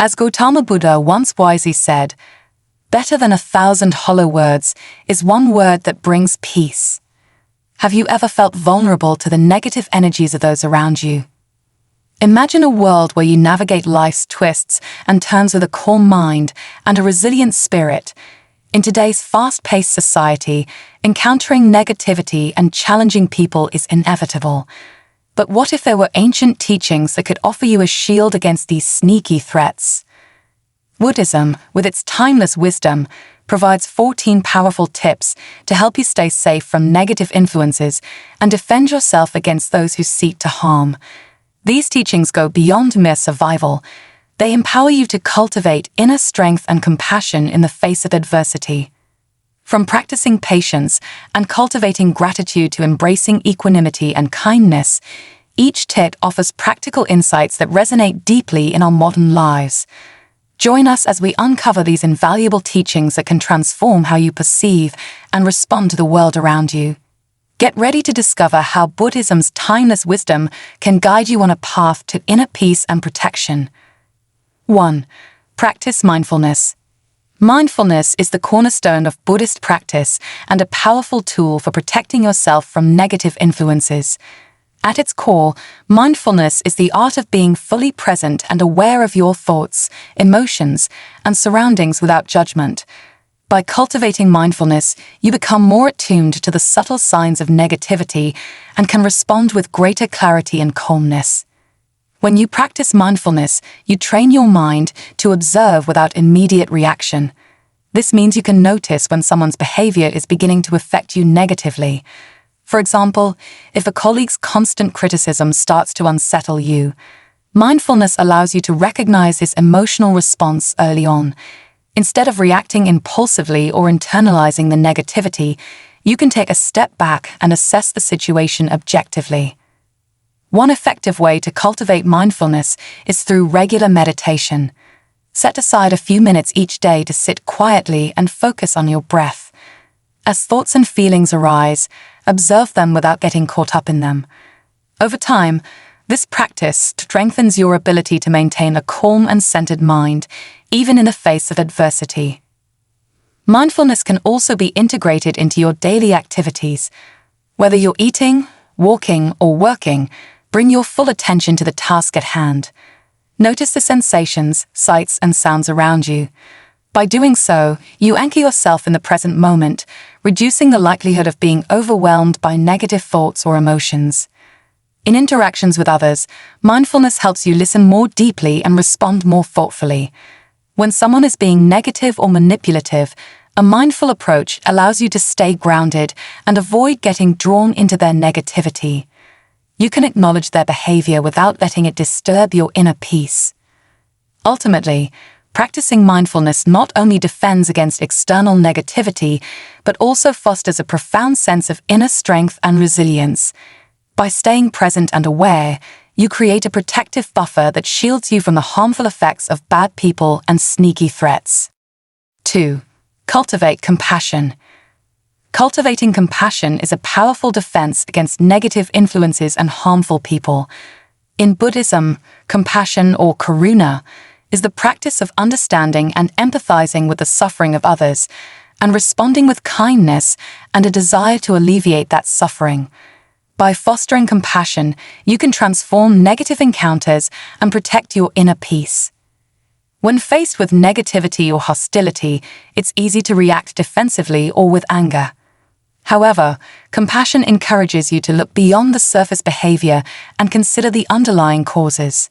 As Gautama Buddha once wisely said, "Better than 1,000 hollow words is one word that brings peace." Have you ever felt vulnerable to the negative energies of those around you? Imagine a world where you navigate life's twists and turns with a calm mind and a resilient spirit. In today's fast-paced society, encountering negativity and challenging people is inevitable. But what if there were ancient teachings that could offer you a shield against these sneaky threats? Buddhism, with its timeless wisdom, provides 14 powerful tips to help you stay safe from negative influences and defend yourself against those who seek to harm. These teachings go beyond mere survival. They empower you to cultivate inner strength and compassion in the face of adversity. From practicing patience and cultivating gratitude to embracing equanimity and kindness, each tip offers practical insights that resonate deeply in our modern lives. Join us as we uncover these invaluable teachings that can transform how you perceive and respond to the world around you. Get ready to discover how Buddhism's timeless wisdom can guide you on a path to inner peace and protection. 1. Practice mindfulness. Mindfulness is the cornerstone of Buddhist practice and a powerful tool for protecting yourself from negative influences. At its core, mindfulness is the art of being fully present and aware of your thoughts, emotions, and surroundings without judgment. By cultivating mindfulness, you become more attuned to the subtle signs of negativity and can respond with greater clarity and calmness. When you practice mindfulness, you train your mind to observe without immediate reaction. This means you can notice when someone's behavior is beginning to affect you negatively. For example, if a colleague's constant criticism starts to unsettle you, mindfulness allows you to recognize this emotional response early on. Instead of reacting impulsively or internalizing the negativity, you can take a step back and assess the situation objectively. One effective way to cultivate mindfulness is through regular meditation. Set aside a few minutes each day to sit quietly and focus on your breath. As thoughts and feelings arise, observe them without getting caught up in them. Over time, this practice strengthens your ability to maintain a calm and centered mind, even in the face of adversity. Mindfulness can also be integrated into your daily activities. Whether you're eating, walking, or working, bring your full attention to the task at hand. Notice the sensations, sights, and sounds around you. By doing so, you anchor yourself in the present moment, reducing the likelihood of being overwhelmed by negative thoughts or emotions. In interactions with others, mindfulness helps you listen more deeply and respond more thoughtfully. When someone is being negative or manipulative, a mindful approach allows you to stay grounded and avoid getting drawn into their negativity. You can acknowledge their behavior without letting it disturb your inner peace. Ultimately, practicing mindfulness not only defends against external negativity, but also fosters a profound sense of inner strength and resilience. By staying present and aware, you create a protective buffer that shields you from the harmful effects of bad people and sneaky threats. 2. Cultivate compassion. Cultivating compassion is a powerful defense against negative influences and harmful people. In Buddhism, compassion, or karuna, is the practice of understanding and empathizing with the suffering of others, and responding with kindness and a desire to alleviate that suffering. By fostering compassion, you can transform negative encounters and protect your inner peace. When faced with negativity or hostility, it's easy to react defensively or with anger. However, compassion encourages you to look beyond the surface behavior and consider the underlying causes.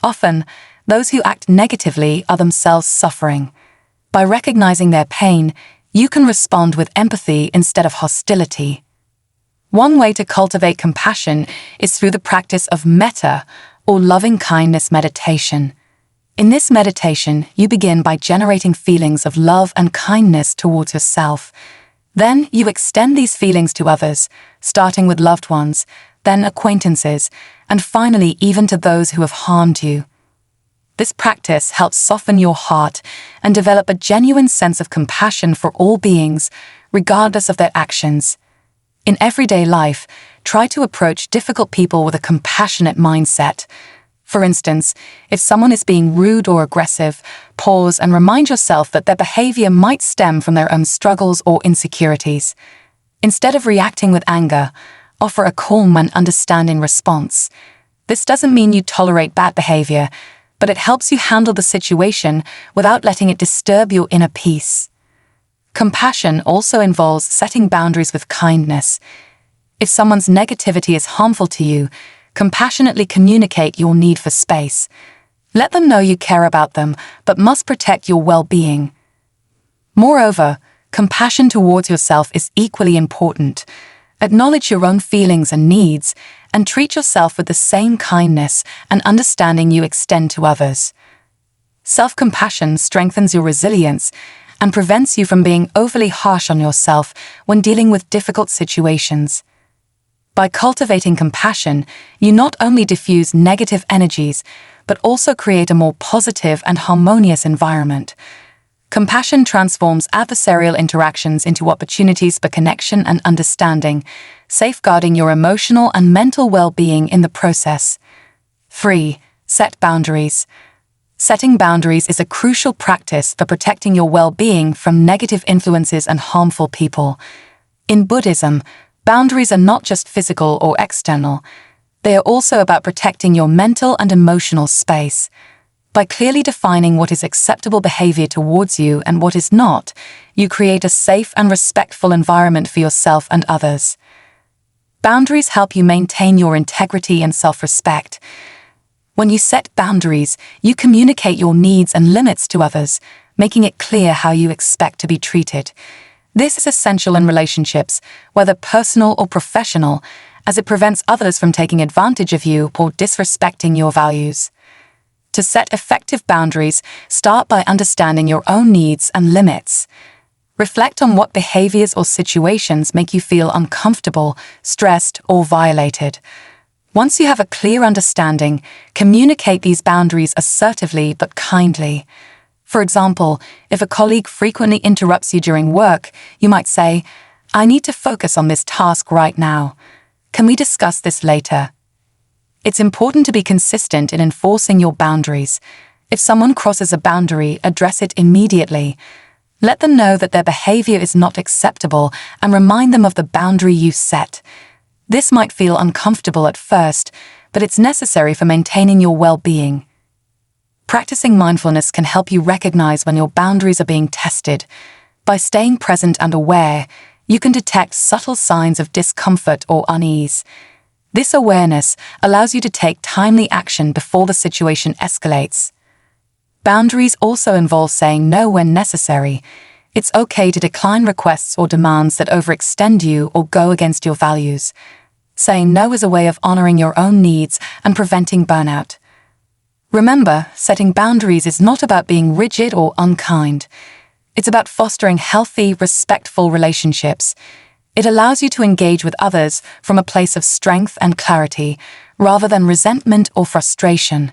Often, those who act negatively are themselves suffering. By recognizing their pain, you can respond with empathy instead of hostility. One way to cultivate compassion is through the practice of metta, or loving-kindness meditation. In this meditation, you begin by generating feelings of love and kindness towards yourself. Then you extend these feelings to others, starting with loved ones, then acquaintances, and finally even to those who have harmed you. This practice helps soften your heart and develop a genuine sense of compassion for all beings, regardless of their actions. In everyday life, try to approach difficult people with a compassionate mindset. For instance, if someone is being rude or aggressive, pause and remind yourself that their behavior might stem from their own struggles or insecurities. Instead of reacting with anger, offer a calm and understanding response. This doesn't mean you tolerate bad behavior, but it helps you handle the situation without letting it disturb your inner peace. Compassion also involves setting boundaries with kindness. If someone's negativity is harmful to you, compassionately communicate your need for space. Let them know you care about them, but must protect your well-being. Moreover, compassion towards yourself is equally important. Acknowledge your own feelings and needs, and treat yourself with the same kindness and understanding you extend to others. Self-compassion strengthens your resilience and prevents you from being overly harsh on yourself when dealing with difficult situations. By cultivating compassion, you not only diffuse negative energies, but also create a more positive and harmonious environment. Compassion transforms adversarial interactions into opportunities for connection and understanding, safeguarding your emotional and mental well-being in the process. 3. Set boundaries. Setting boundaries is a crucial practice for protecting your well-being from negative influences and harmful people. In Buddhism, boundaries are not just physical or external. They are also about protecting your mental and emotional space. By clearly defining what is acceptable behavior towards you and what is not, you create a safe and respectful environment for yourself and others. Boundaries help you maintain your integrity and self-respect. When you set boundaries, you communicate your needs and limits to others, making it clear how you expect to be treated. This is essential in relationships, whether personal or professional, as it prevents others from taking advantage of you or disrespecting your values. To set effective boundaries, start by understanding your own needs and limits. Reflect on what behaviors or situations make you feel uncomfortable, stressed, or violated. Once you have a clear understanding, communicate these boundaries assertively but kindly. For example, if a colleague frequently interrupts you during work, you might say, "I need to focus on this task right now. Can we discuss this later?" It's important to be consistent in enforcing your boundaries. If someone crosses a boundary, address it immediately. Let them know that their behavior is not acceptable and remind them of the boundary you set. This might feel uncomfortable at first, but it's necessary for maintaining your well-being. Practicing mindfulness can help you recognize when your boundaries are being tested. By staying present and aware, you can detect subtle signs of discomfort or unease. This awareness allows you to take timely action before the situation escalates. Boundaries also involve saying no when necessary. It's okay to decline requests or demands that overextend you or go against your values. Saying no is a way of honoring your own needs and preventing burnout. Remember, setting boundaries is not about being rigid or unkind. It's about fostering healthy, respectful relationships. It allows you to engage with others from a place of strength and clarity, rather than resentment or frustration.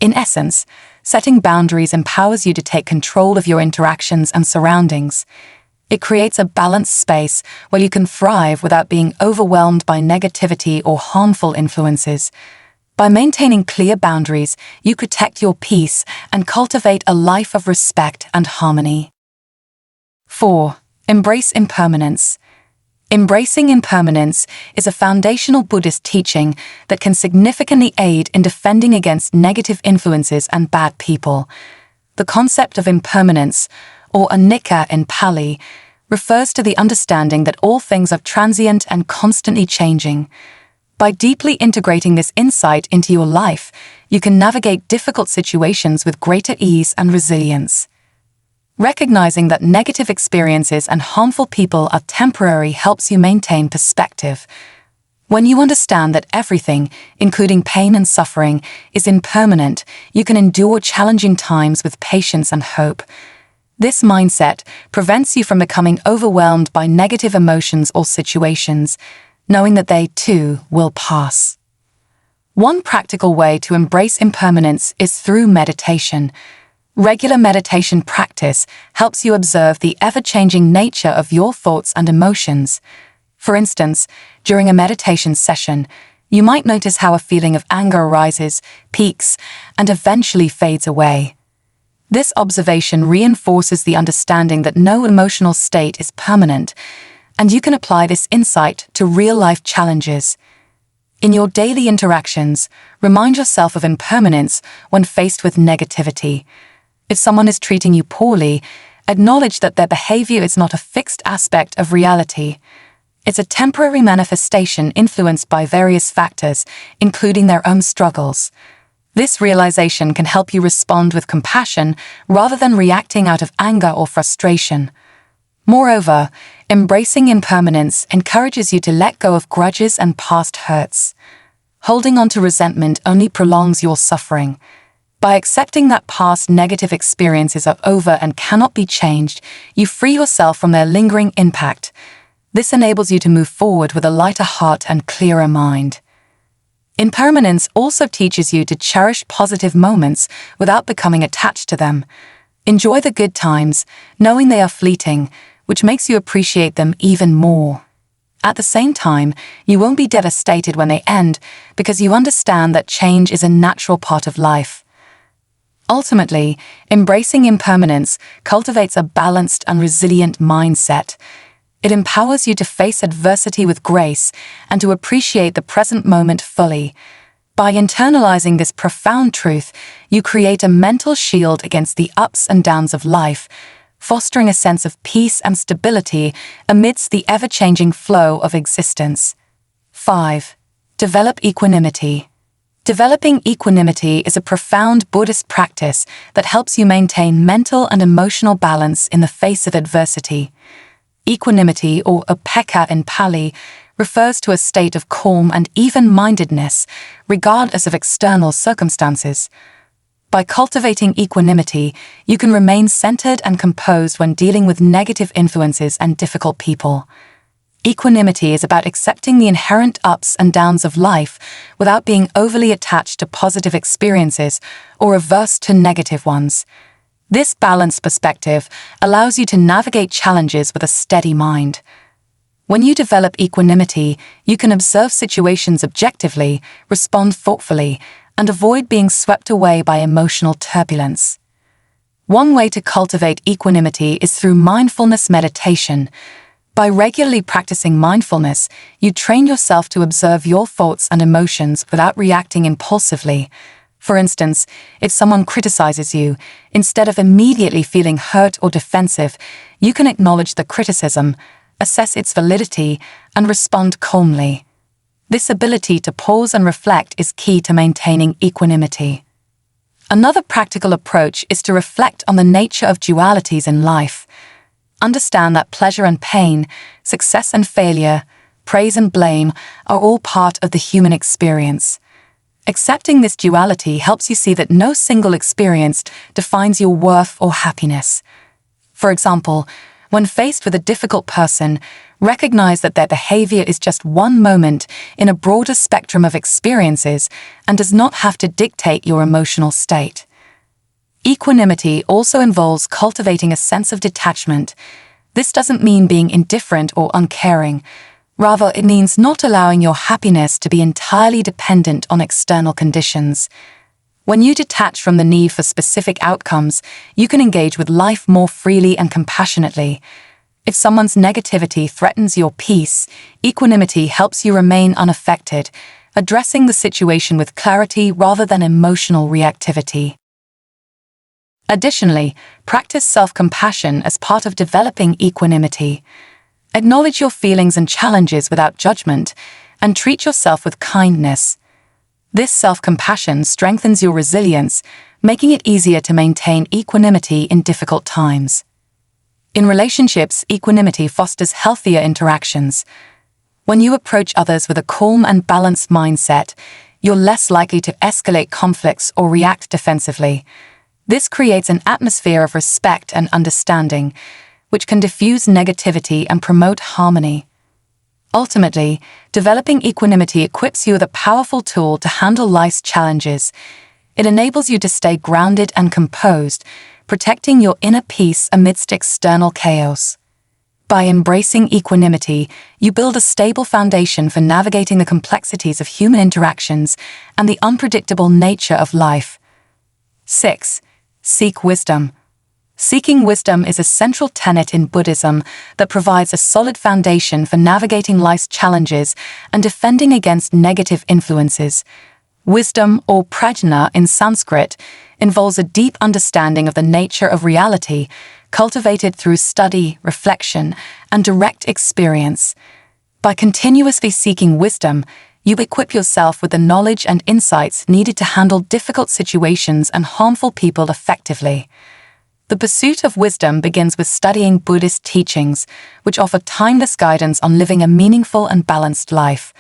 In essence, setting boundaries empowers you to take control of your interactions and surroundings. It creates a balanced space where you can thrive without being overwhelmed by negativity or harmful influences. By maintaining clear boundaries, you protect your peace and cultivate a life of respect and harmony. 4. Embrace impermanence. Embracing impermanence is a foundational Buddhist teaching that can significantly aid in defending against negative influences and bad people. The concept of impermanence, or anicca in Pali, refers to the understanding that all things are transient and constantly changing. By deeply integrating this insight into your life, you can navigate difficult situations with greater ease and resilience. Recognizing that negative experiences and harmful people are temporary helps you maintain perspective. When you understand that everything, including pain and suffering, is impermanent, you can endure challenging times with patience and hope. This mindset prevents you from becoming overwhelmed by negative emotions or situations, knowing that they, too, will pass. One practical way to embrace impermanence is through meditation. Regular meditation practice helps you observe the ever-changing nature of your thoughts and emotions. For instance, during a meditation session, You might notice how a feeling of anger arises, peaks, and eventually fades away. This observation reinforces the understanding that no emotional state is permanent, and you can apply this insight to real-life challenges. In your daily interactions, remind yourself of impermanence when faced with negativity. If someone is treating you poorly, acknowledge that their behavior is not a fixed aspect of reality. It's a temporary manifestation influenced by various factors, including their own struggles. This realization can help you respond with compassion rather than reacting out of anger or frustration. Moreover, embracing impermanence encourages you to let go of grudges and past hurts. Holding on to resentment only prolongs your suffering. By accepting that past negative experiences are over and cannot be changed, you free yourself from their lingering impact. This enables you to move forward with a lighter heart and clearer mind. Impermanence also teaches you to cherish positive moments without becoming attached to them. Enjoy the good times, knowing they are fleeting, which makes you appreciate them even more. At the same time, you won't be devastated when they end because you understand that change is a natural part of life. Ultimately, embracing impermanence cultivates a balanced and resilient mindset. It empowers you to face adversity with grace and to appreciate the present moment fully. By internalizing this profound truth, you create a mental shield against the ups and downs of life, fostering a sense of peace and stability amidst the ever-changing flow of existence. 5. Develop equanimity. Developing equanimity is a profound Buddhist practice that helps you maintain mental and emotional balance in the face of adversity. Equanimity, or upekkha in Pali, refers to a state of calm and even-mindedness, regardless of external circumstances. By cultivating equanimity, you can remain centered and composed when dealing with negative influences and difficult people. Equanimity is about accepting the inherent ups and downs of life without being overly attached to positive experiences or averse to negative ones. This balanced perspective allows you to navigate challenges with a steady mind. When you develop equanimity, you can observe situations objectively, respond thoughtfully, and avoid being swept away by emotional turbulence. One way to cultivate equanimity is through mindfulness meditation. By regularly practicing mindfulness, you train yourself to observe your thoughts and emotions without reacting impulsively. For instance, if someone criticizes you, instead of immediately feeling hurt or defensive, you can acknowledge the criticism, assess its validity, and respond calmly. This ability to pause and reflect is key to maintaining equanimity. Another practical approach is to reflect on the nature of dualities in life. Understand that pleasure and pain, success and failure, praise and blame are all part of the human experience. Accepting this duality helps you see that no single experience defines your worth or happiness. For example, when faced with a difficult person, recognize that their behavior is just one moment in a broader spectrum of experiences and does not have to dictate your emotional state. Equanimity also involves cultivating a sense of detachment. This doesn't mean being indifferent or uncaring. Rather, it means not allowing your happiness to be entirely dependent on external conditions. When you detach from the need for specific outcomes, you can engage with life more freely and compassionately. If someone's negativity threatens your peace, equanimity helps you remain unaffected, addressing the situation with clarity rather than emotional reactivity. Additionally, practice self-compassion as part of developing equanimity. Acknowledge your feelings and challenges without judgment, and treat yourself with kindness. This self-compassion strengthens your resilience, making it easier to maintain equanimity in difficult times. In relationships, equanimity fosters healthier interactions. When you approach others with a calm and balanced mindset, you're less likely to escalate conflicts or react defensively. This creates an atmosphere of respect and understanding, which can diffuse negativity and promote harmony. Ultimately, developing equanimity equips you with a powerful tool to handle life's challenges. It enables you to stay grounded and composed, protecting your inner peace amidst external chaos. By embracing equanimity, you build a stable foundation for navigating the complexities of human interactions and the unpredictable nature of life. 6. Seek wisdom. Seeking wisdom is a central tenet in Buddhism that provides a solid foundation for navigating life's challenges and defending against negative influences. Wisdom, or prajna in Sanskrit, involves a deep understanding of the nature of reality, cultivated through study, reflection, and direct experience. By continuously seeking wisdom, you equip yourself with the knowledge and insights needed to handle difficult situations and harmful people effectively. The pursuit of wisdom begins with studying Buddhist teachings, which offer timeless guidance on living a meaningful and balanced life.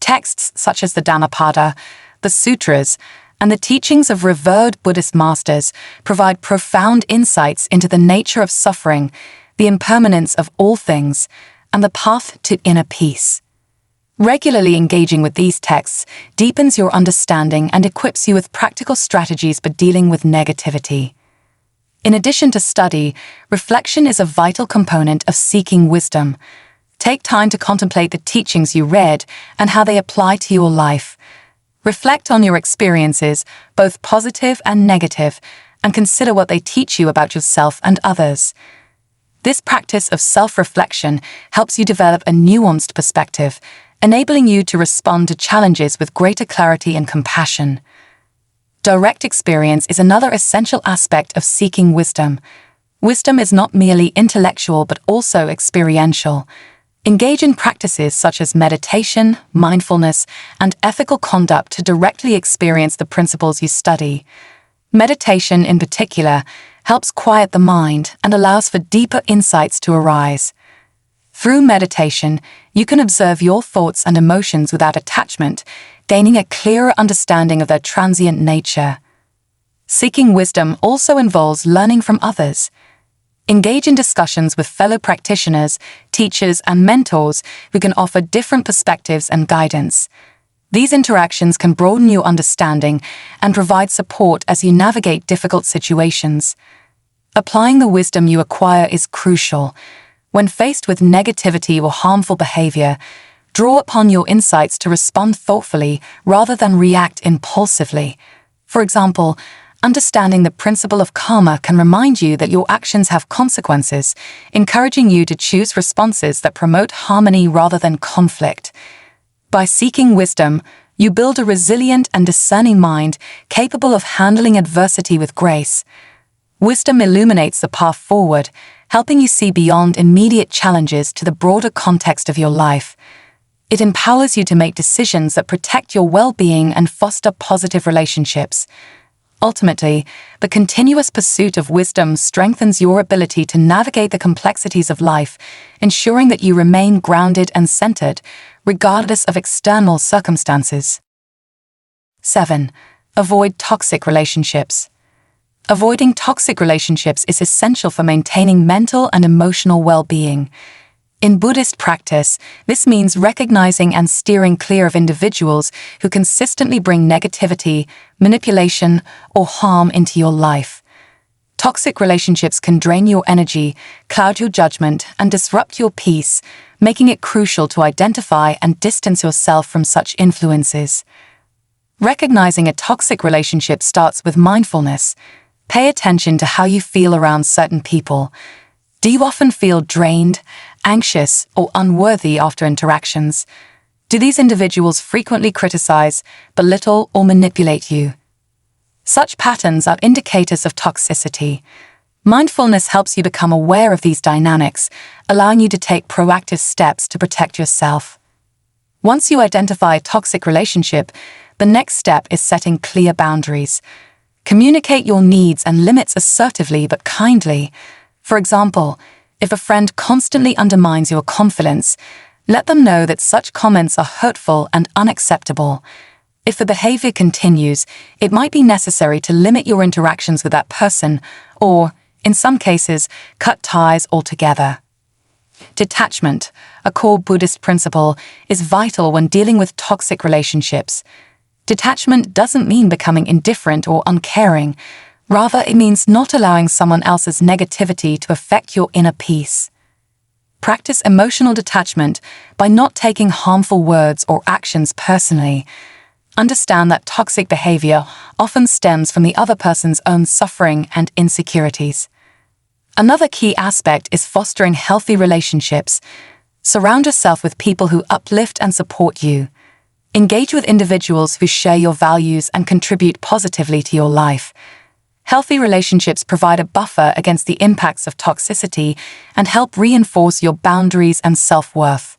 Texts such as the Dhammapada, the Sutras, and the teachings of revered Buddhist masters provide profound insights into the nature of suffering, the impermanence of all things, and the path to inner peace. Regularly engaging with these texts deepens your understanding and equips you with practical strategies for dealing with negativity. In addition to study, reflection is a vital component of seeking wisdom. Take time to contemplate the teachings you read and how they apply to your life. Reflect on your experiences, both positive and negative, and consider what they teach you about yourself and others. This practice of self-reflection helps you develop a nuanced perspective, enabling you to respond to challenges with greater clarity and compassion. Direct experience is another essential aspect of seeking wisdom. Wisdom is not merely intellectual but also experiential. Engage in practices such as meditation, mindfulness, and ethical conduct to directly experience the principles you study. Meditation, in particular, helps quiet the mind and allows for deeper insights to arise. Through meditation, you can observe your thoughts and emotions without attachment, gaining a clearer understanding of their transient nature. Seeking wisdom also involves learning from others. Engage in discussions with fellow practitioners, teachers, and mentors who can offer different perspectives and guidance. These interactions can broaden your understanding and provide support as you navigate difficult situations. Applying the wisdom you acquire is crucial. When faced with negativity or harmful behavior, draw upon your insights to respond thoughtfully rather than react impulsively. For example, understanding the principle of karma can remind you that your actions have consequences, encouraging you to choose responses that promote harmony rather than conflict. By seeking wisdom, you build a resilient and discerning mind capable of handling adversity with grace. Wisdom illuminates the path forward, helping you see beyond immediate challenges to the broader context of your life. It empowers you to make decisions that protect your well-being and foster positive relationships. Ultimately, the continuous pursuit of wisdom strengthens your ability to navigate the complexities of life, ensuring that you remain grounded and centered, regardless of external circumstances. 7. Avoid toxic relationships. Avoiding toxic relationships is essential for maintaining mental and emotional well-being. In Buddhist practice, this means recognizing and steering clear of individuals who consistently bring negativity, manipulation, or harm into your life. Toxic relationships can drain your energy, cloud your judgment, and disrupt your peace, making it crucial to identify and distance yourself from such influences. Recognizing a toxic relationship starts with mindfulness. Pay attention to how you feel around certain people. Do you often feel drained, anxious, or unworthy after interactions? Do these individuals frequently criticize, belittle, or manipulate you? Such patterns are indicators of toxicity. Mindfulness helps you become aware of these dynamics, allowing you to take proactive steps to protect yourself. Once you identify a toxic relationship, the next step is setting clear boundaries. Communicate your needs and limits assertively but kindly. For example, if a friend constantly undermines your confidence, let them know that such comments are hurtful and unacceptable. If the behavior continues, it might be necessary to limit your interactions with that person or, in some cases, cut ties altogether. Detachment, a core Buddhist principle, is vital when dealing with toxic relationships. Detachment doesn't mean becoming indifferent or uncaring. Rather, it means not allowing someone else's negativity to affect your inner peace. Practice emotional detachment by not taking harmful words or actions personally. Understand that toxic behavior often stems from the other person's own suffering and insecurities. Another key aspect is fostering healthy relationships. Surround yourself with people who uplift and support you. Engage with individuals who share your values and contribute positively to your life. Healthy relationships provide a buffer against the impacts of toxicity and help reinforce your boundaries and self-worth.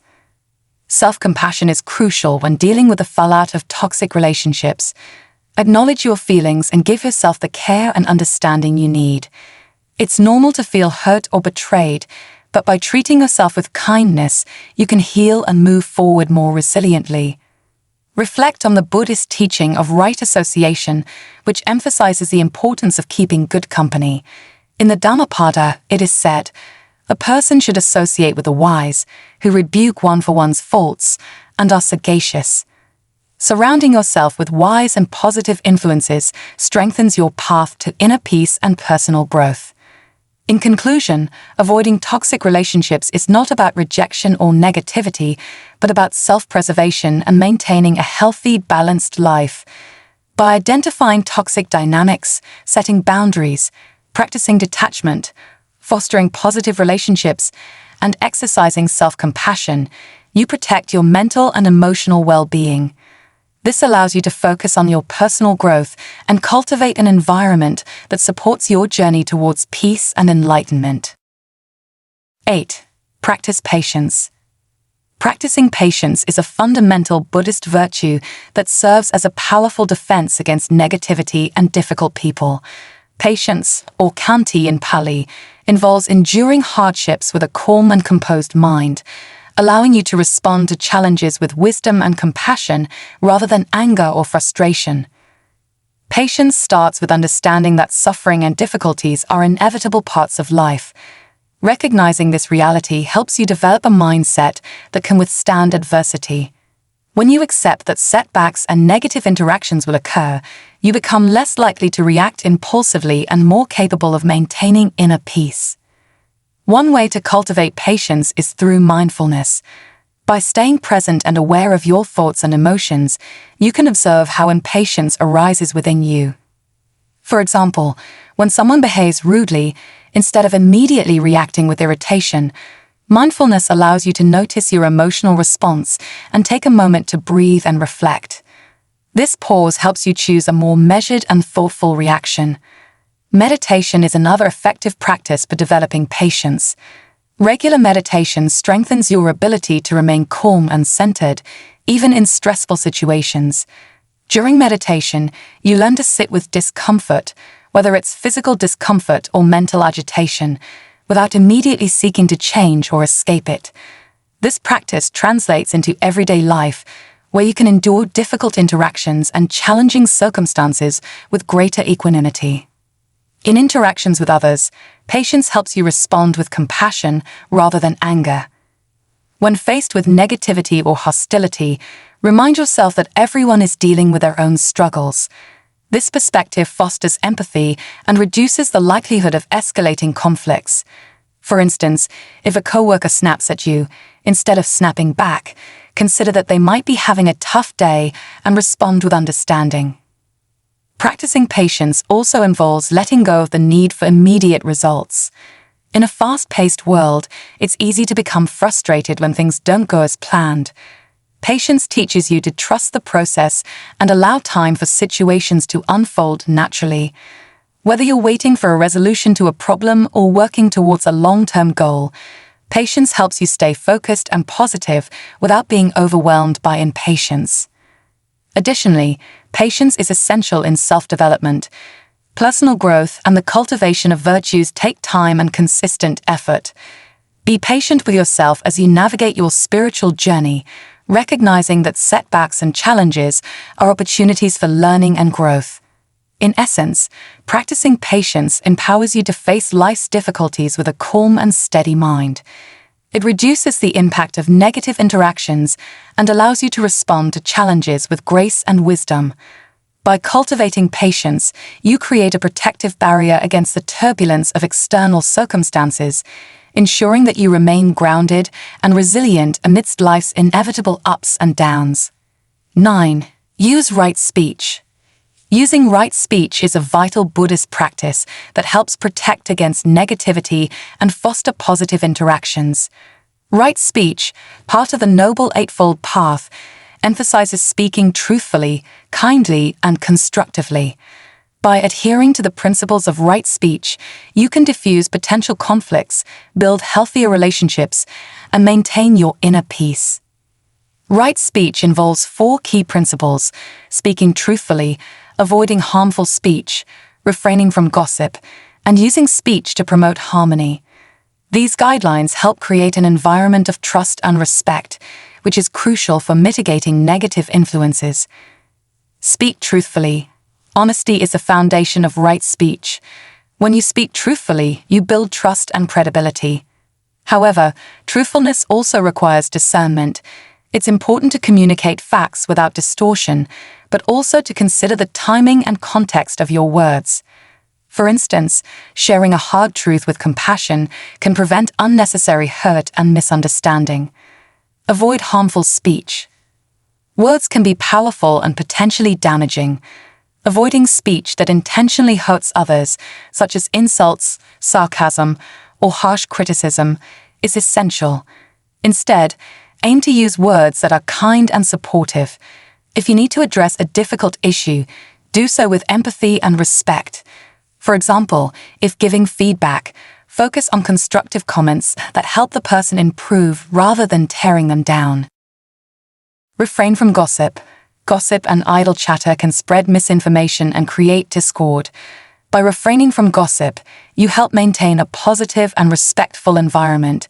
Self-compassion is crucial when dealing with the fallout of toxic relationships. Acknowledge your feelings and give yourself the care and understanding you need. It's normal to feel hurt or betrayed, but by treating yourself with kindness, you can heal and move forward more resiliently. Reflect on the Buddhist teaching of right association, which emphasizes the importance of keeping good company. In the Dhammapada, it is said, "A person should associate with the wise, who rebuke one for one's faults, and are sagacious." Surrounding yourself with wise and positive influences strengthens your path to inner peace and personal growth. In conclusion, avoiding toxic relationships is not about rejection or negativity, but about self-preservation and maintaining a healthy, balanced life. By identifying toxic dynamics, setting boundaries, practicing detachment, fostering positive relationships, and exercising self-compassion, you protect your mental and emotional well-being. This allows you to focus on your personal growth and cultivate an environment that supports your journey towards peace and enlightenment. 8. Practice patience. Practicing patience is a fundamental Buddhist virtue that serves as a powerful defense against negativity and difficult people. Patience, or khanti in Pali, involves enduring hardships with a calm and composed mind, allowing you to respond to challenges with wisdom and compassion rather than anger or frustration. Patience starts with understanding that suffering and difficulties are inevitable parts of life. Recognizing this reality helps you develop a mindset that can withstand adversity. When you accept that setbacks and negative interactions will occur, you become less likely to react impulsively and more capable of maintaining inner peace. One way to cultivate patience is through mindfulness. By staying present and aware of your thoughts and emotions, you can observe how impatience arises within you. For example, when someone behaves rudely, instead of immediately reacting with irritation, mindfulness allows you to notice your emotional response and take a moment to breathe and reflect. This pause helps you choose a more measured and thoughtful reaction. Meditation is another effective practice for developing patience. Regular meditation strengthens your ability to remain calm and centered, even in stressful situations. During meditation, you learn to sit with discomfort, whether it's physical discomfort or mental agitation, without immediately seeking to change or escape it. This practice translates into everyday life, where you can endure difficult interactions and challenging circumstances with greater equanimity. In interactions with others, patience helps you respond with compassion rather than anger. When faced with negativity or hostility, remind yourself that everyone is dealing with their own struggles. This perspective fosters empathy and reduces the likelihood of escalating conflicts. For instance, if a coworker snaps at you, instead of snapping back, consider that they might be having a tough day and respond with understanding. Practicing patience also involves letting go of the need for immediate results. In a fast-paced world, it's easy to become frustrated when things don't go as planned. Patience teaches you to trust the process and allow time for situations to unfold naturally. Whether you're waiting for a resolution to a problem or working towards a long-term goal, patience helps you stay focused and positive without being overwhelmed by impatience. Additionally, patience is essential in self-development. Personal growth and the cultivation of virtues take time and consistent effort. Be patient with yourself as you navigate your spiritual journey, recognizing that setbacks and challenges are opportunities for learning and growth. In essence, practicing patience empowers you to face life's difficulties with a calm and steady mind. It reduces the impact of negative interactions and allows you to respond to challenges with grace and wisdom. By cultivating patience, you create a protective barrier against the turbulence of external circumstances, ensuring that you remain grounded and resilient amidst life's inevitable ups and downs. 9. Use right speech. Using right speech is a vital Buddhist practice that helps protect against negativity and foster positive interactions. Right speech, part of the Noble Eightfold Path, emphasizes speaking truthfully, kindly, and constructively. By adhering to the principles of right speech, you can diffuse potential conflicts, build healthier relationships, and maintain your inner peace. Right speech involves 4 key principles: speaking truthfully, avoiding harmful speech, refraining from gossip, and using speech to promote harmony. These guidelines help create an environment of trust and respect, which is crucial for mitigating negative influences. Speak truthfully. Honesty is the foundation of right speech. When you speak truthfully, you build trust and credibility. However, truthfulness also requires discernment. It's important to communicate facts without distortion, but also to consider the timing and context of your words. For instance, sharing a hard truth with compassion can prevent unnecessary hurt and misunderstanding. Avoid harmful speech. Words can be powerful and potentially damaging. Avoiding speech that intentionally hurts others, such as insults, sarcasm, or harsh criticism, is essential. Instead, aim to use words that are kind and supportive. If you need to address a difficult issue, do so with empathy and respect. For example, if giving feedback, focus on constructive comments that help the person improve rather than tearing them down. Refrain from gossip. Gossip and idle chatter can spread misinformation and create discord. By refraining from gossip, you help maintain a positive and respectful environment.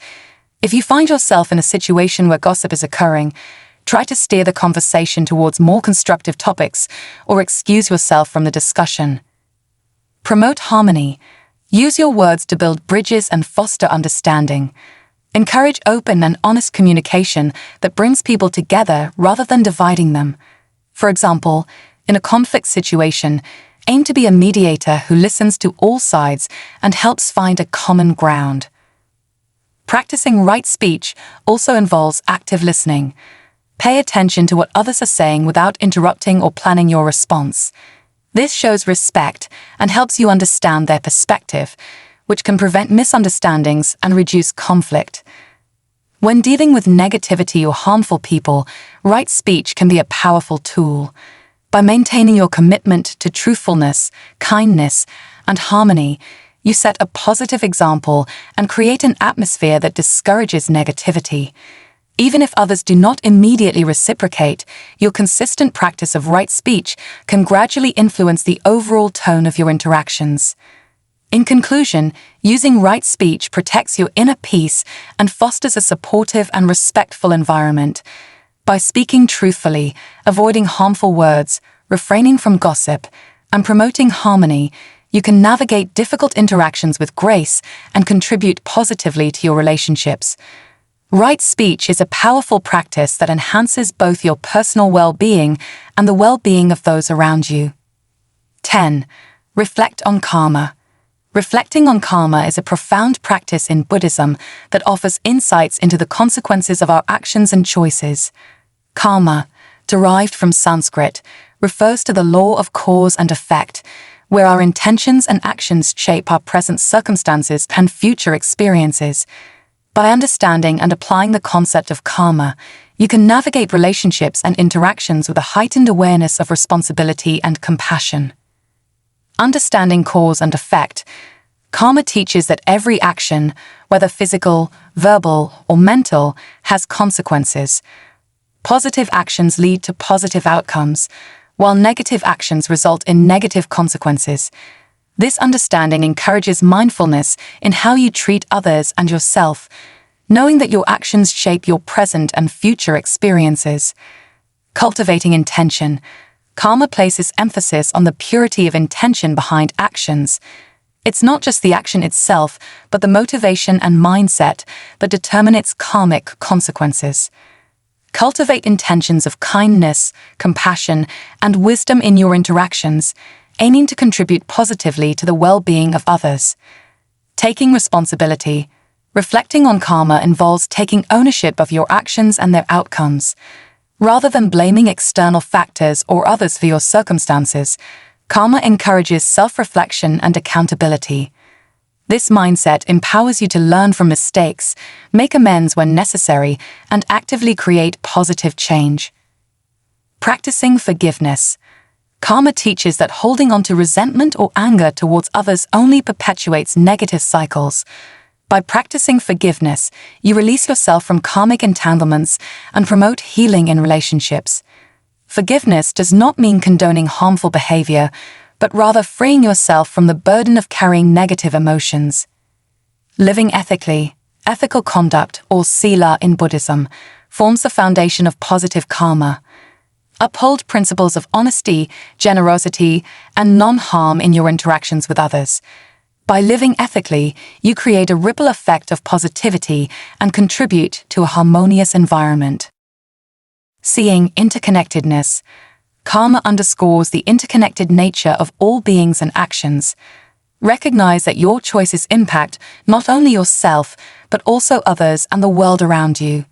If you find yourself in a situation where gossip is occurring, try to steer the conversation towards more constructive topics or excuse yourself from the discussion. Promote harmony. Use your words to build bridges and foster understanding. Encourage open and honest communication that brings people together rather than dividing them. For example, in a conflict situation, aim to be a mediator who listens to all sides and helps find a common ground. Practicing right speech also involves active listening. Pay attention to what others are saying without interrupting or planning your response. This shows respect and helps you understand their perspective, which can prevent misunderstandings and reduce conflict. When dealing with negativity or harmful people, right speech can be a powerful tool. By maintaining your commitment to truthfulness, kindness, and harmony, you set a positive example and create an atmosphere that discourages negativity. Even if others do not immediately reciprocate, your consistent practice of right speech can gradually influence the overall tone of your interactions. In conclusion, using right speech protects your inner peace and fosters a supportive and respectful environment. By speaking truthfully, avoiding harmful words, refraining from gossip, and promoting harmony, you can navigate difficult interactions with grace and contribute positively to your relationships. Right speech is a powerful practice that enhances both your personal well-being and the well-being of those around you. 10. Reflect on karma. Reflecting on karma is a profound practice in Buddhism that offers insights into the consequences of our actions and choices. Karma, derived from Sanskrit, refers to the law of cause and effect, where our intentions and actions shape our present circumstances and future experiences. By understanding and applying the concept of karma, you can navigate relationships and interactions with a heightened awareness of responsibility and compassion. Understanding cause and effect, karma teaches that every action, whether physical, verbal, or mental, has consequences. Positive actions lead to positive outcomes, while negative actions result in negative consequences. This understanding encourages mindfulness in how you treat others and yourself, knowing that your actions shape your present and future experiences. Cultivating intention. Karma places emphasis on the purity of intention behind actions. It's not just the action itself, but the motivation and mindset that determine its karmic consequences. Cultivate intentions of kindness, compassion, and wisdom in your interactions, aiming to contribute positively to the well-being of others. Taking responsibility. Reflecting on karma involves taking ownership of your actions and their outcomes. Rather than blaming external factors or others for your circumstances, karma encourages self-reflection and accountability. This mindset empowers you to learn from mistakes, make amends when necessary, and actively create positive change. Practicing forgiveness. Karma teaches that holding on to resentment or anger towards others only perpetuates negative cycles. By practicing forgiveness, you release yourself from karmic entanglements and promote healing in relationships. Forgiveness does not mean condoning harmful behavior, but rather freeing yourself from the burden of carrying negative emotions. Living ethically, ethical conduct, or sila in Buddhism, forms the foundation of positive karma. Uphold principles of honesty, generosity, and non-harm in your interactions with others. By living ethically, you create a ripple effect of positivity and contribute to a harmonious environment. Seeing interconnectedness. Karma underscores the interconnected nature of all beings and actions. Recognize that your choices impact not only yourself, but also others and the world around you.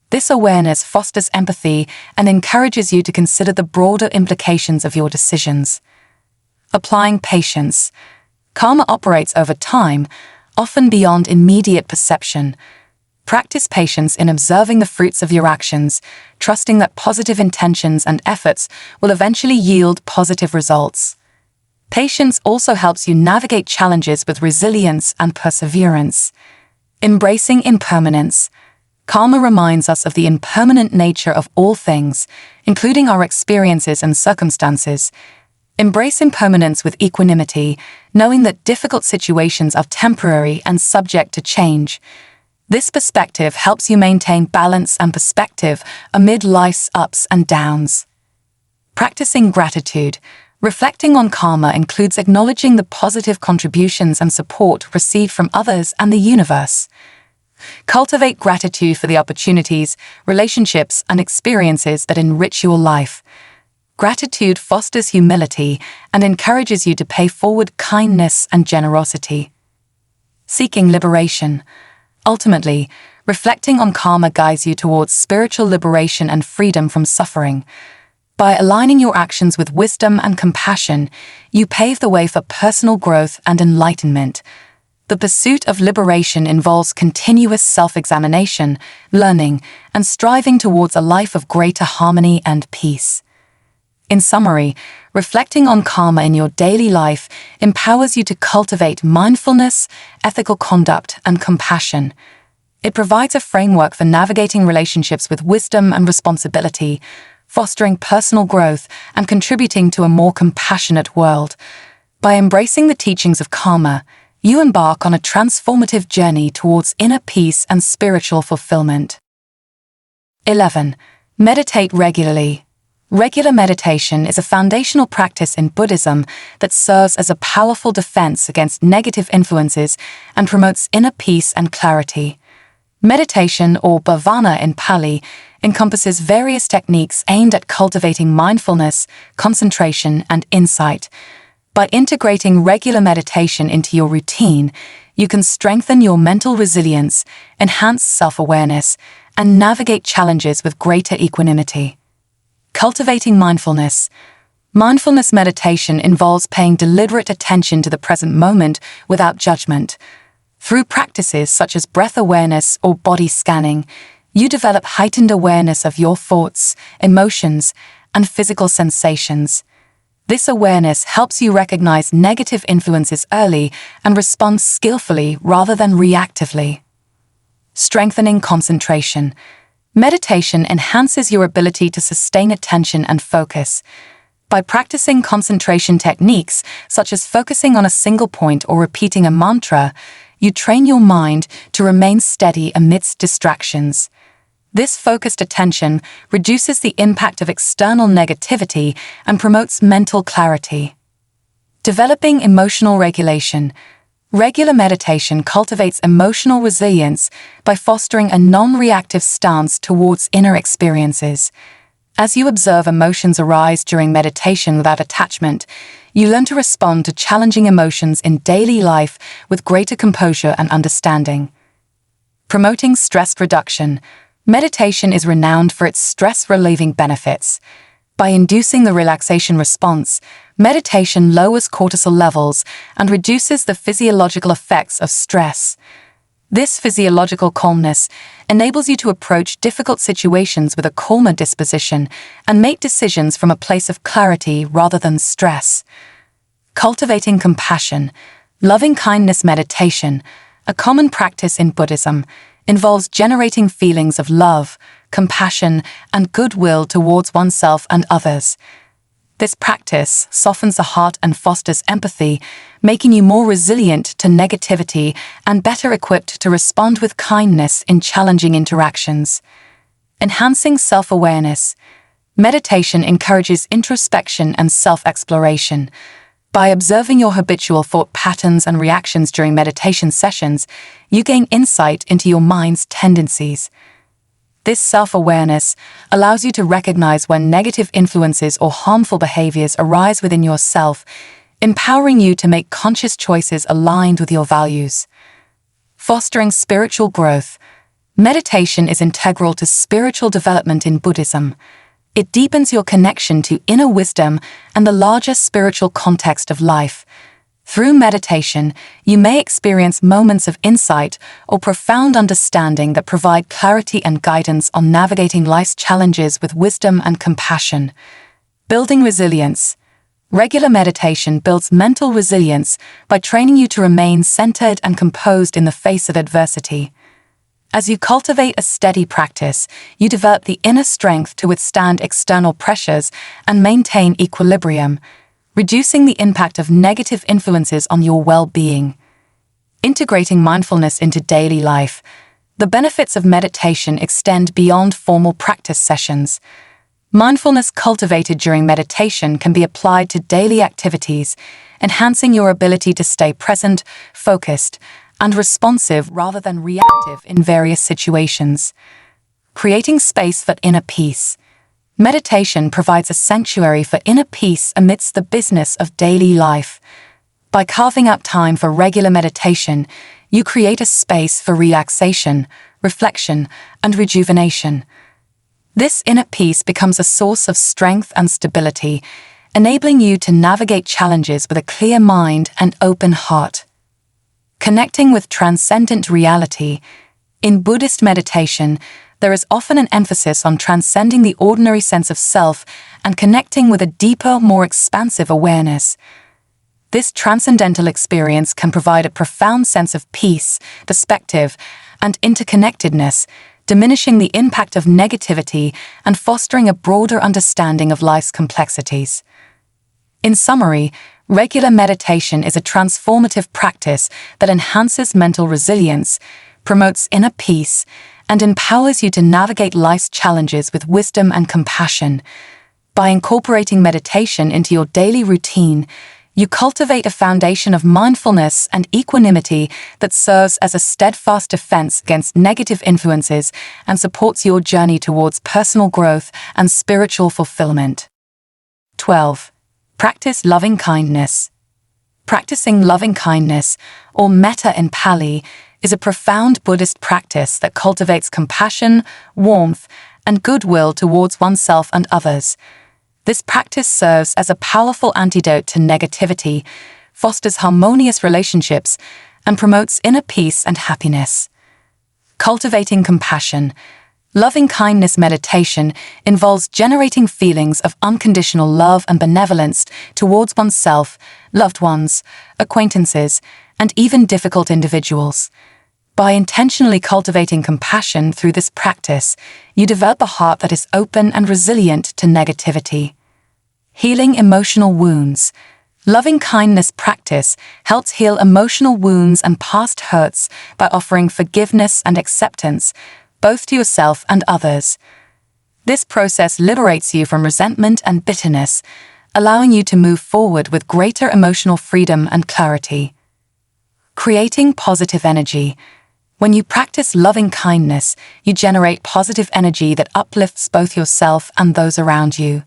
This awareness fosters empathy and encourages you to consider the broader implications of your decisions. Applying patience. Karma operates over time, often beyond immediate perception. Practice patience in observing the fruits of your actions, trusting that positive intentions and efforts will eventually yield positive results. Patience also helps you navigate challenges with resilience and perseverance. Embracing impermanence. Karma reminds us of the impermanent nature of all things, including our experiences and circumstances. Embrace impermanence with equanimity, knowing that difficult situations are temporary and subject to change. This perspective helps you maintain balance and perspective amid life's ups and downs. Practicing gratitude. Reflecting on karma includes acknowledging the positive contributions and support received from others and the universe. Cultivate gratitude for the opportunities, relationships, and experiences that enrich your life. Gratitude fosters humility and encourages you to pay forward kindness and generosity. Seeking liberation. Ultimately, reflecting on karma guides you towards spiritual liberation and freedom from suffering. By aligning your actions with wisdom and compassion, you pave the way for personal growth and enlightenment. The pursuit of liberation involves continuous self-examination, learning, and striving towards a life of greater harmony and peace. In summary, reflecting on karma in your daily life empowers you to cultivate mindfulness, ethical conduct, and compassion. It provides a framework for navigating relationships with wisdom and responsibility, fostering personal growth and contributing to a more compassionate world. By embracing the teachings of karma, you embark on a transformative journey towards inner peace and spiritual fulfillment. 11. Meditate regularly. Regular meditation is a foundational practice in Buddhism that serves as a powerful defense against negative influences and promotes inner peace and clarity. Meditation, or bhavana in Pali, encompasses various techniques aimed at cultivating mindfulness, concentration, and insight. By integrating regular meditation into your routine, you can strengthen your mental resilience, enhance self-awareness, and navigate challenges with greater equanimity. Cultivating mindfulness. Mindfulness meditation involves paying deliberate attention to the present moment without judgment. Through practices such as breath awareness or body scanning, you develop heightened awareness of your thoughts, emotions, and physical sensations. This awareness helps you recognize negative influences early and respond skillfully rather than reactively. Strengthening concentration. Meditation enhances your ability to sustain attention and focus. By practicing concentration techniques, such as focusing on a single point or repeating a mantra, you train your mind to remain steady amidst distractions. This focused attention reduces the impact of external negativity and promotes mental clarity. Developing emotional regulation. Regular meditation cultivates emotional resilience by fostering a non-reactive stance towards inner experiences. As you observe emotions arise during meditation without attachment, you learn to respond to challenging emotions in daily life with greater composure and understanding. Promoting stress reduction. Meditation is renowned for its stress-relieving benefits. By inducing the relaxation response, meditation lowers cortisol levels and reduces the physiological effects of stress. This physiological calmness enables you to approach difficult situations with a calmer disposition and make decisions from a place of clarity rather than stress. Cultivating compassion. Loving-kindness meditation, a common practice in Buddhism, involves generating feelings of love, compassion, and goodwill towards oneself and others. This practice softens the heart and fosters empathy, making you more resilient to negativity and better equipped to respond with kindness in challenging interactions. Enhancing self-awareness. Meditation encourages introspection and self-exploration. By observing your habitual thought patterns and reactions during meditation sessions, you gain insight into your mind's tendencies. This self-awareness allows you to recognize when negative influences or harmful behaviors arise within yourself, empowering you to make conscious choices aligned with your values. Fostering spiritual growth. Meditation is integral to spiritual development in Buddhism. It deepens your connection to inner wisdom and the larger spiritual context of life. Through meditation, you may experience moments of insight or profound understanding that provide clarity and guidance on navigating life's challenges with wisdom and compassion. Building resilience. Regular meditation builds mental resilience by training you to remain centered and composed in the face of adversity. As you cultivate a steady practice, you develop the inner strength to withstand external pressures and maintain equilibrium, reducing the impact of negative influences on your well-being. Integrating mindfulness into daily life. The benefits of meditation extend beyond formal practice sessions. Mindfulness cultivated during meditation can be applied to daily activities, enhancing your ability to stay present, focused, and responsive rather than reactive in various situations. Creating space for inner peace. Meditation provides a sanctuary for inner peace amidst the business of daily life. By carving out time for regular meditation, you create a space for relaxation, reflection, and rejuvenation. This inner peace becomes a source of strength and stability, enabling you to navigate challenges with a clear mind and open heart. Connecting with transcendent reality. In Buddhist meditation, there is often an emphasis on transcending the ordinary sense of self and connecting with a deeper, more expansive awareness. This transcendental experience can provide a profound sense of peace, perspective, and interconnectedness, diminishing the impact of negativity and fostering a broader understanding of life's complexities. In summary, regular meditation is a transformative practice that enhances mental resilience, promotes inner peace, and empowers you to navigate life's challenges with wisdom and compassion. By incorporating meditation into your daily routine, you cultivate a foundation of mindfulness and equanimity that serves as a steadfast defense against negative influences and supports your journey towards personal growth and spiritual fulfillment. 12. Practice loving-kindness. Practicing loving-kindness, or metta in Pali, is a profound Buddhist practice that cultivates compassion, warmth, and goodwill towards oneself and others. This practice serves as a powerful antidote to negativity, fosters harmonious relationships, and promotes inner peace and happiness. Cultivating compassion. Loving-kindness meditation involves generating feelings of unconditional love and benevolence towards oneself, loved ones, acquaintances, and even difficult individuals. By intentionally cultivating compassion through this practice, you develop a heart that is open and resilient to negativity. Healing emotional wounds. Loving-kindness practice helps heal emotional wounds and past hurts by offering forgiveness and acceptance, both to yourself and others. This process liberates you from resentment and bitterness, allowing you to move forward with greater emotional freedom and clarity. Creating positive energy. When you practice loving-kindness, you generate positive energy that uplifts both yourself and those around you.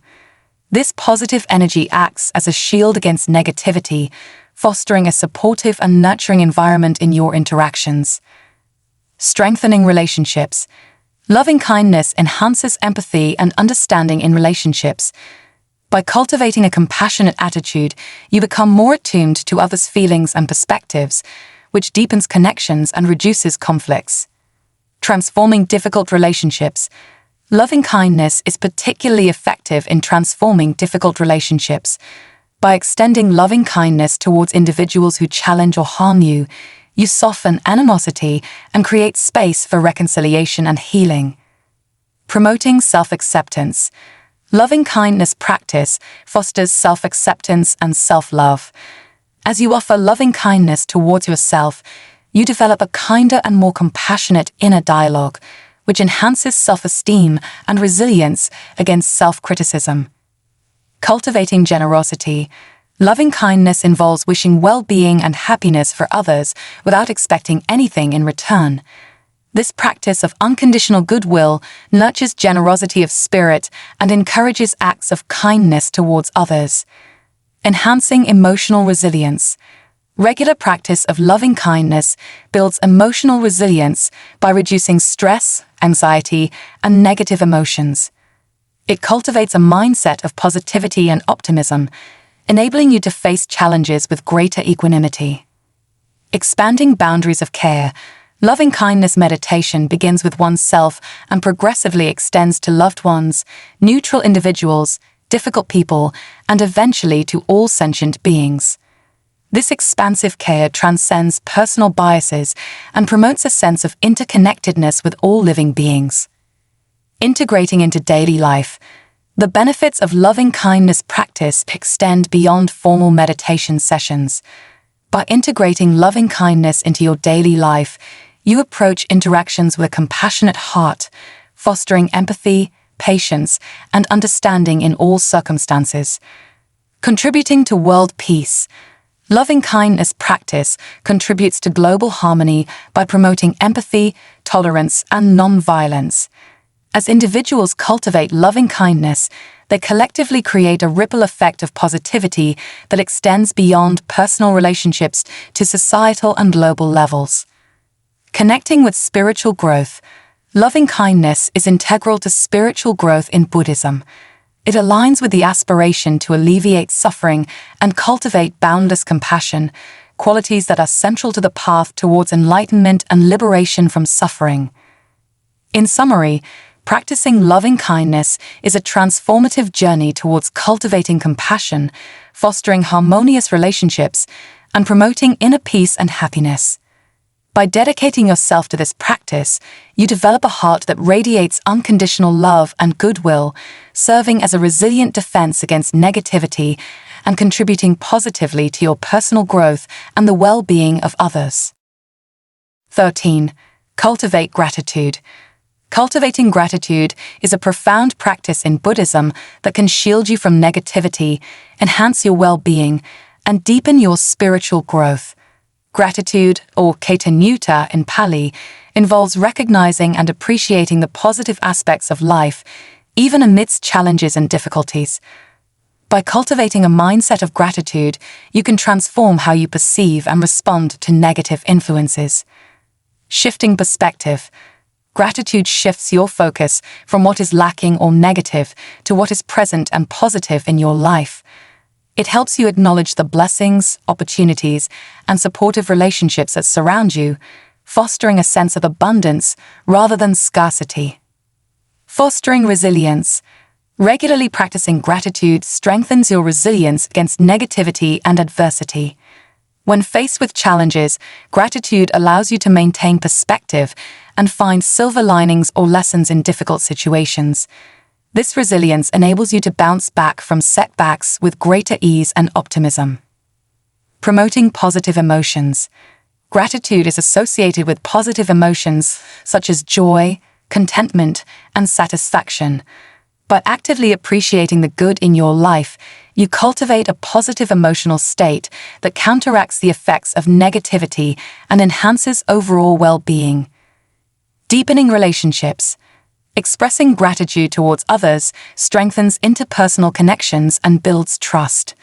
This positive energy acts as a shield against negativity, fostering a supportive and nurturing environment in your interactions. Strengthening relationships. Loving kindness enhances empathy and understanding in relationships. By cultivating a compassionate attitude, you become more attuned to others' feelings and perspectives, which deepens connections and reduces conflicts. Transforming difficult relationships. Loving kindness is particularly effective in transforming difficult relationships. By extending loving kindness towards individuals who challenge or harm you, you soften animosity and create space for reconciliation and healing. Promoting self-acceptance. Loving kindness practice fosters self-acceptance and self-love. As you offer loving kindness towards yourself, you develop a kinder and more compassionate inner dialogue, which enhances self-esteem and resilience against self-criticism. Cultivating generosity. Loving kindness involves wishing well-being and happiness for others without expecting anything in return. This practice of unconditional goodwill nurtures generosity of spirit and encourages acts of kindness towards others. Enhancing emotional resilience. Regular practice of loving kindness builds emotional resilience by reducing stress, anxiety, and negative emotions. It cultivates a mindset of positivity and optimism, enabling you to face challenges with greater equanimity. Expanding boundaries of care. Loving kindness meditation begins with oneself and progressively extends to loved ones, neutral individuals, difficult people, and eventually to all sentient beings. This expansive care transcends personal biases and promotes a sense of interconnectedness with all living beings. Integrating into daily life. The benefits of loving kindness practice extend beyond formal meditation sessions. By integrating loving kindness into your daily life, you approach interactions with a compassionate heart, fostering empathy, patience, and understanding in all circumstances. Contributing to world peace. Loving kindness practice contributes to global harmony by promoting empathy, tolerance, and non-violence. As individuals cultivate loving kindness, they collectively create a ripple effect of positivity that extends beyond personal relationships to societal and global levels. Connecting with spiritual growth. Loving kindness is integral to spiritual growth in Buddhism. It aligns with the aspiration to alleviate suffering and cultivate boundless compassion, qualities that are central to the path towards enlightenment and liberation from suffering. In summary, practicing loving kindness is a transformative journey towards cultivating compassion, fostering harmonious relationships, and promoting inner peace and happiness. By dedicating yourself to this practice, you develop a heart that radiates unconditional love and goodwill, serving as a resilient defense against negativity and contributing positively to your personal growth and the well-being of others. 13. Cultivate gratitude. Cultivating gratitude is a profound practice in Buddhism that can shield you from negativity, enhance your well-being, and deepen your spiritual growth. Gratitude, or ketanuta in Pali, involves recognizing and appreciating the positive aspects of life, even amidst challenges and difficulties. By cultivating a mindset of gratitude, you can transform how you perceive and respond to negative influences. Shifting perspective. Gratitude shifts your focus from what is lacking or negative to what is present and positive in your life. It helps you acknowledge the blessings, opportunities, and supportive relationships that surround you, fostering a sense of abundance rather than scarcity. Fostering resilience. Regularly practicing gratitude strengthens your resilience against negativity and adversity. When faced with challenges, gratitude allows you to maintain perspective and find silver linings or lessons in difficult situations. This resilience enables you to bounce back from setbacks with greater ease and optimism. Promoting positive emotions. Gratitude is associated with positive emotions such as joy, contentment, and satisfaction. By actively appreciating the good in your life, you cultivate a positive emotional state that counteracts the effects of negativity and enhances overall well-being. Deepening relationships. Expressing gratitude towards others strengthens interpersonal connections and builds trust.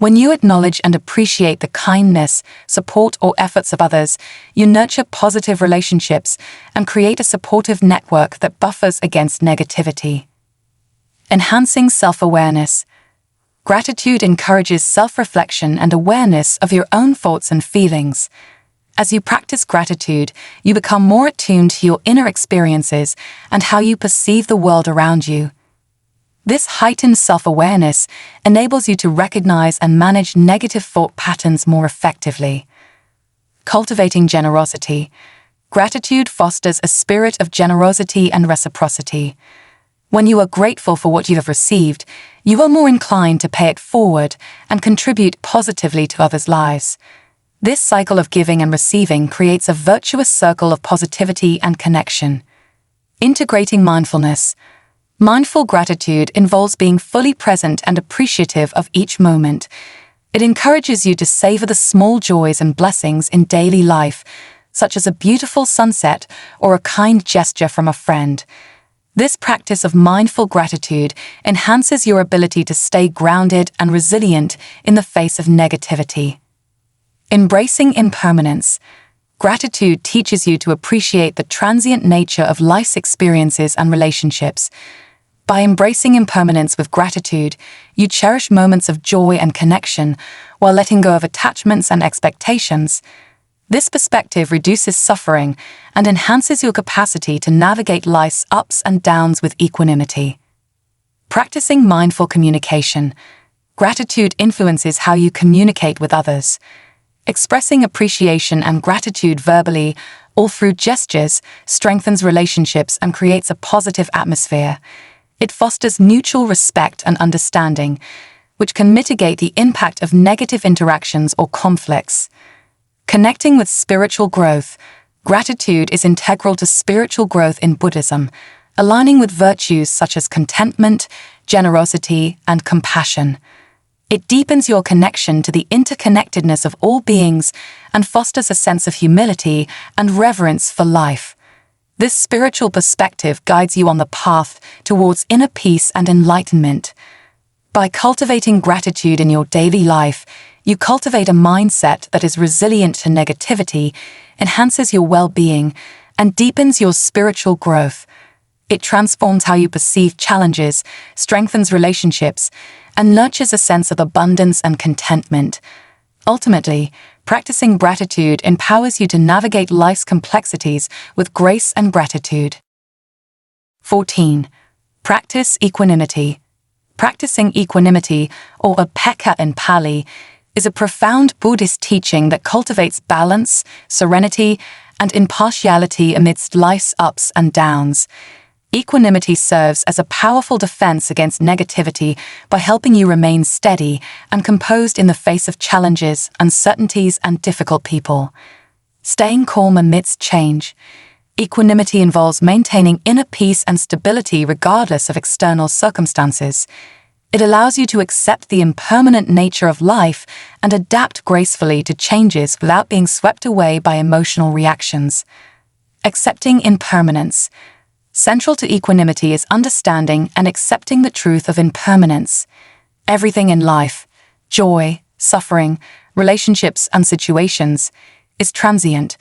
When you acknowledge and appreciate the kindness, support, or efforts of others, you nurture positive relationships and create a supportive network that buffers against negativity. Enhancing self-awareness. Gratitude encourages self-reflection and awareness of your own thoughts and feelings. As you practice gratitude, you become more attuned to your inner experiences and how you perceive the world around you. This heightened self-awareness enables you to recognize and manage negative thought patterns more effectively. Cultivating generosity. Gratitude fosters a spirit of generosity and reciprocity. When you are grateful for what you have received, you are more inclined to pay it forward and contribute positively to others' lives. This cycle of giving and receiving creates a virtuous circle of positivity and connection. Integrating mindfulness. Mindful gratitude involves being fully present and appreciative of each moment. It encourages you to savor the small joys and blessings in daily life, such as a beautiful sunset or a kind gesture from a friend. This practice of mindful gratitude enhances your ability to stay grounded and resilient in the face of negativity. Embracing impermanence. Gratitude teaches you to appreciate the transient nature of life's experiences and relationships. By embracing impermanence with gratitude, you cherish moments of joy and connection while letting go of attachments and expectations. This perspective reduces suffering and enhances your capacity to navigate life's ups and downs with equanimity. Practicing mindful communication. Gratitude influences how you communicate with others. Expressing appreciation and gratitude verbally or through gestures strengthens relationships and creates a positive atmosphere. It fosters mutual respect and understanding, which can mitigate the impact of negative interactions or conflicts. Connecting with spiritual growth. Gratitude is integral to spiritual growth in Buddhism, aligning with virtues such as contentment, generosity, and compassion. It deepens your connection to the interconnectedness of all beings and fosters a sense of humility and reverence for life. This spiritual perspective guides you on the path towards inner peace and enlightenment. By cultivating gratitude in your daily life, you cultivate a mindset that is resilient to negativity, enhances your well-being, and deepens your spiritual growth. It transforms how you perceive challenges, strengthens relationships, and nurtures a sense of abundance and contentment. Ultimately, practicing gratitude empowers you to navigate life's complexities with grace and gratitude. 14. Practice equanimity. Practicing equanimity, or upekkha in Pali, is a profound Buddhist teaching that cultivates balance, serenity, and impartiality amidst life's ups and downs. Equanimity serves as a powerful defense against negativity by helping you remain steady and composed in the face of challenges, uncertainties, and difficult people. Staying calm amidst change. Equanimity involves maintaining inner peace and stability regardless of external circumstances. It allows you to accept the impermanent nature of life and adapt gracefully to changes without being swept away by emotional reactions. Accepting impermanence. Central to equanimity is understanding and accepting the truth of impermanence. Everything in life, joy, suffering, relationships, and situations, is transient.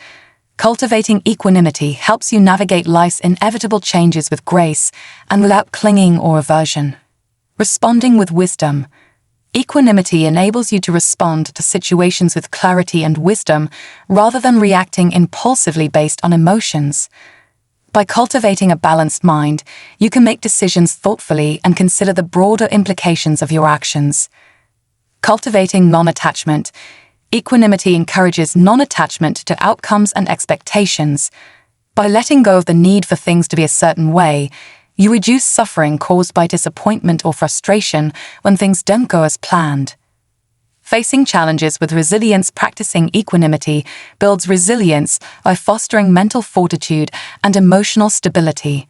Cultivating equanimity helps you navigate life's inevitable changes with grace and without clinging or aversion. Responding with wisdom. Equanimity enables you to respond to situations with clarity and wisdom rather than reacting impulsively based on emotions. By cultivating a balanced mind, you can make decisions thoughtfully and consider the broader implications of your actions. Cultivating non-attachment. Equanimity encourages non-attachment to outcomes and expectations. By letting go of the need for things to be a certain way, you reduce suffering caused by disappointment or frustration when things don't go as planned. Facing challenges with resilience. Practicing equanimity builds resilience by fostering mental fortitude and emotional stability.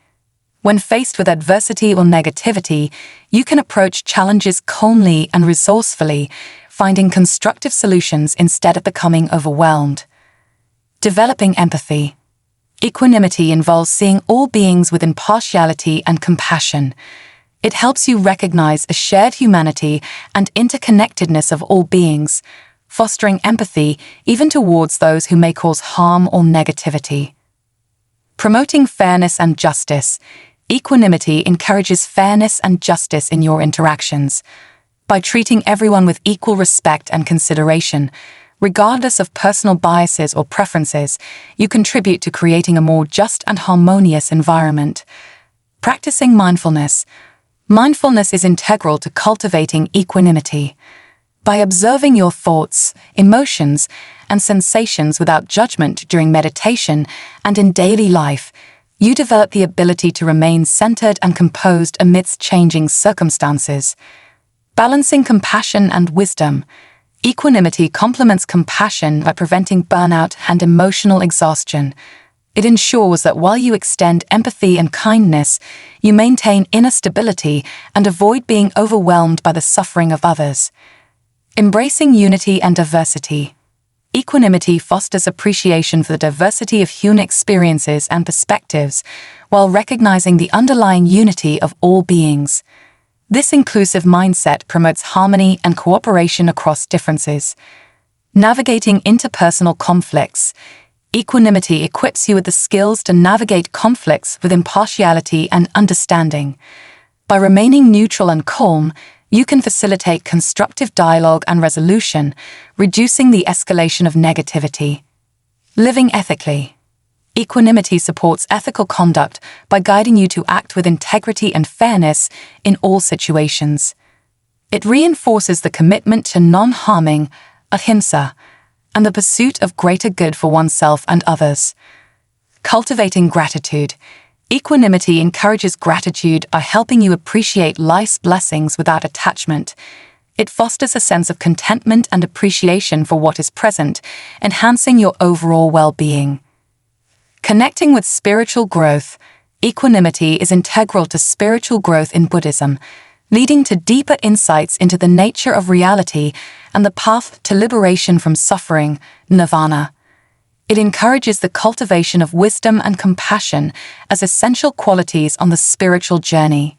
When faced with adversity or negativity, you can approach challenges calmly and resourcefully, finding constructive solutions instead of becoming overwhelmed. Developing empathy. Equanimity involves seeing all beings with impartiality and compassion. It helps you recognize a shared humanity and interconnectedness of all beings, fostering empathy even towards those who may cause harm or negativity. Promoting fairness and justice. Equanimity encourages fairness and justice in your interactions. By treating everyone with equal respect and consideration, regardless of personal biases or preferences, you contribute to creating a more just and harmonious environment. Practicing mindfulness. Mindfulness is integral to cultivating equanimity. By observing your thoughts, emotions, and sensations without judgment during meditation and in daily life, you develop the ability to remain centered and composed amidst changing circumstances. Balancing compassion and wisdom. Equanimity complements compassion by preventing burnout and emotional exhaustion. It ensures that while you extend empathy and kindness, you maintain inner stability and avoid being overwhelmed by the suffering of others. Embracing unity and diversity. Equanimity fosters appreciation for the diversity of human experiences and perspectives, while recognizing the underlying unity of all beings. This inclusive mindset promotes harmony and cooperation across differences. Navigating interpersonal conflicts. Equanimity equips you with the skills to navigate conflicts with impartiality and understanding. By remaining neutral and calm, you can facilitate constructive dialogue and resolution, reducing the escalation of negativity. Living ethically. Equanimity supports ethical conduct by guiding you to act with integrity and fairness in all situations. It reinforces the commitment to non-harming, ahimsa, and the pursuit of greater good for oneself and others. Cultivating gratitude. Equanimity encourages gratitude by helping you appreciate life's blessings without attachment. It fosters a sense of contentment and appreciation for what is present, enhancing your overall well-being. Connecting with spiritual growth. Equanimity is integral to spiritual growth in Buddhism, leading to deeper insights into the nature of reality and the path to liberation from suffering, nirvana. It encourages the cultivation of wisdom and compassion as essential qualities on the spiritual journey.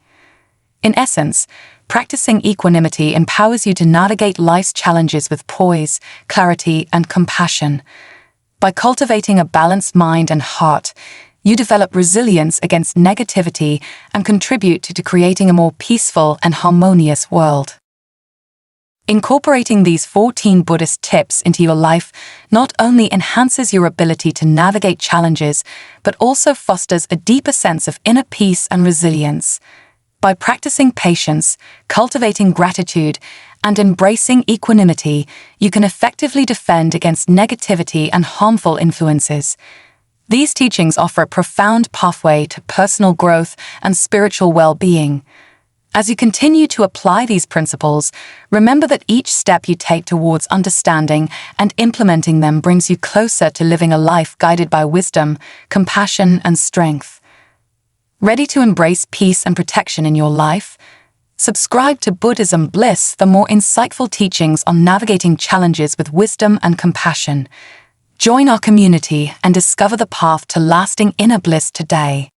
In essence, practicing equanimity empowers you to navigate life's challenges with poise, clarity, and compassion. By cultivating a balanced mind and heart, you develop resilience against negativity and contribute to creating a more peaceful and harmonious world. Incorporating these 14 Buddhist tips into your life not only enhances your ability to navigate challenges, but also fosters a deeper sense of inner peace and resilience. By practicing patience, cultivating gratitude, and embracing equanimity, you can effectively defend against negativity and harmful influences. These teachings offer a profound pathway to personal growth and spiritual well-being. As you continue to apply these principles, remember that each step you take towards understanding and implementing them brings you closer to living a life guided by wisdom, compassion, and strength. Ready to embrace peace and protection in your life? Subscribe to Buddhism Bliss for more insightful teachings on navigating challenges with wisdom and compassion. Join our community and discover the path to lasting inner bliss today.